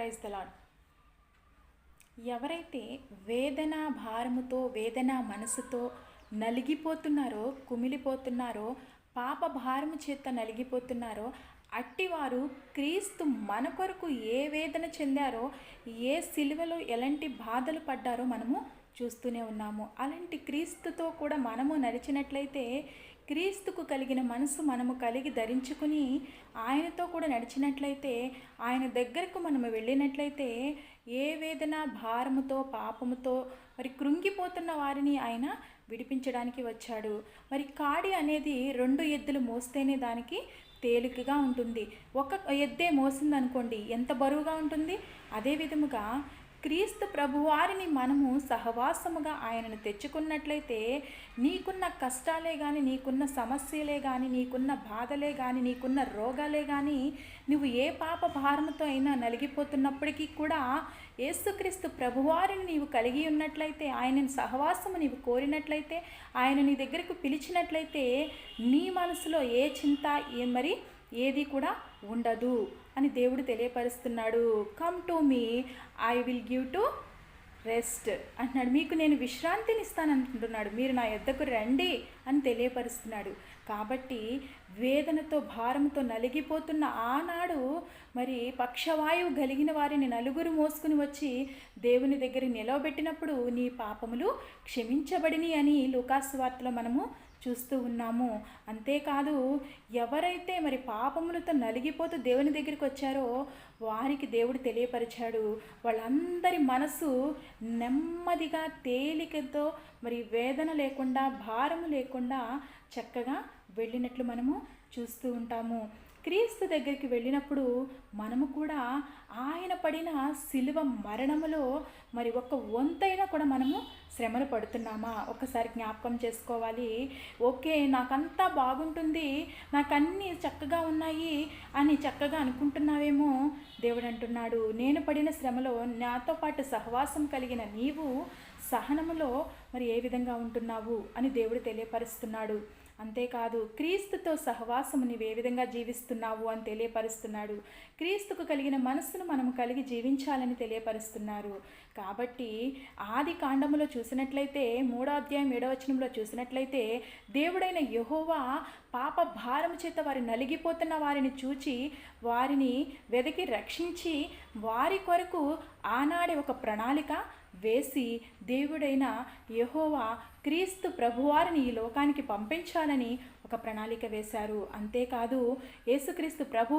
Praise the lord. ఎవరైతే వేదన భారముతో, వేదన మనసుతో నలిగిపోతున్నారో, కుమిలిపోతున్నారో, పాప భారము చేత నలిగిపోతున్నారో, అట్టివారు క్రీస్తు మన కొరకు ఏ వేదన చెందారో, ఏ సిలువలో ఎలాంటి బాధలు పడ్డారో మనము చూస్తూనే ఉన్నాము. అలాంటి క్రీస్తుతో కూడా మనము నడిచినట్లయితే, క్రీస్తుకు కలిగిన మనసు మనము కలిగి ధరించుకుని ఆయనతో కూడా నడిచినట్లయితే, ఆయన దగ్గరకు మనము వెళ్ళినట్లయితే, ఏ వేదన భారముతో, పాపముతో మరి కృంగిపోతున్న వారిని ఆయన విడిపించడానికి వచ్చాడు. మరి కాడి అనేది 2 ఎద్దులు మోస్తేనే దానికి తేలికగా ఉంటుంది. ఒక ఎద్దే మోసిందనుకోండి ఎంత బరువుగా ఉంటుంది. అదే విధముగా క్రీస్తు ప్రభువారిని మనము సహవాసముగా ఆయనను తెచ్చుకున్నట్లయితే, నీకున్న కష్టాలే కానీ, నీకున్న సమస్యలే కానీ, నీకున్న బాధలే కానీ, నీకున్న రోగాలే కానీ, నువ్వు ఏ పాప భారముతో అయినా నలిగిపోతున్నప్పటికీ కూడా యేసుక్రీస్తు ప్రభువారిని నీవు కలిగి ఉన్నట్లయితే, ఆయనను సహవాసము నీవు కోరినట్లయితే, ఆయన నీ దగ్గరకు పిలిచినట్లయితే, నీ మనసులో ఏ చింత మరి ఏది కూడా ఉండదు అని దేవుడు తెలియపరుస్తున్నాడు. Come to me, I will give to rest అంటున్నాడు. మీకు నేను విశ్రాంతిని ఇస్తానంటున్నాడు. మీరు నా యొద్దకు రండి అని తెలియపరుస్తున్నాడు. కాబట్టి వేదనతో, భారంతో నలిగిపోతున్న ఆనాడు మరి పక్షవాయువు కలిగిన వారిని నలుగురు మోసుకుని వచ్చి దేవుని దగ్గర నిలవబెట్టినప్పుడు నీ పాపములు క్షమించబడిని అని లూకాసు వార్తలో మనము చూస్తూ ఉన్నాము. అంతేకాదు, ఎవరైతే మరి పాపములతో నలిగిపోతూ దేవుని దగ్గరికి వచ్చారో వారికి దేవుడు తెలియపరిచాడు. వాళ్ళందరి మనసు నెమ్మదిగా, తేలికతో, మరి వేదన లేకుండా, భారము లేకుండా చక్కగా వెళ్ళినట్లు మనము చూస్తూ ఉంటాము. క్రీస్తు దగ్గరికి వెళ్ళినప్పుడు మనము కూడా ఆయన పడిన సిలువ మరణములో మరి ఒక వంతైనా కూడా మనము శ్రమలు పడుతున్నామా? ఒకసారి జ్ఞాపకం చేసుకోవాలి. ఓకే, నాకంతా బాగుంటుంది, నాకన్నీ చక్కగా ఉన్నాయి అని చక్కగా అనుకుంటున్నావేమో. దేవుడు అంటున్నాడు, నేను పడిన శ్రమలో నాతో పాటు సహవాసం కలిగిన నీవు సహనములో మరి ఏ విధంగా ఉంటున్నావు అని దేవుడు తెలియపరుస్తున్నాడు. అంతేకాదు, క్రీస్తుతో సహవాసము నీవు ఏ విధంగా జీవిస్తున్నావు అని తెలియపరుస్తున్నాడు. క్రీస్తుకు కలిగిన మనస్సును మనము కలిగి జీవించాలని తెలియపరుస్తున్నారు. కాబట్టి ఆది కాండములో చూసినట్లయితే 3వ అధ్యాయం 7వ వచనంలో చూసినట్లయితే, దేవుడైన యెహోవా పాప భారము చేత వారి నలిగిపోతున్న వారిని చూచి వారిని వెదకి రక్షించి వారి కొరకు ఆనాడే ఒక ప్రణాళిక వేసి, దేవుడైన యెహోవా క్రీస్తు ప్రభువారిని ఈ లోకానికి పంపించాలని ఒక ప్రణాళిక వేశారు. అంతేకాదు, యేసుక్రీస్తు ప్రభు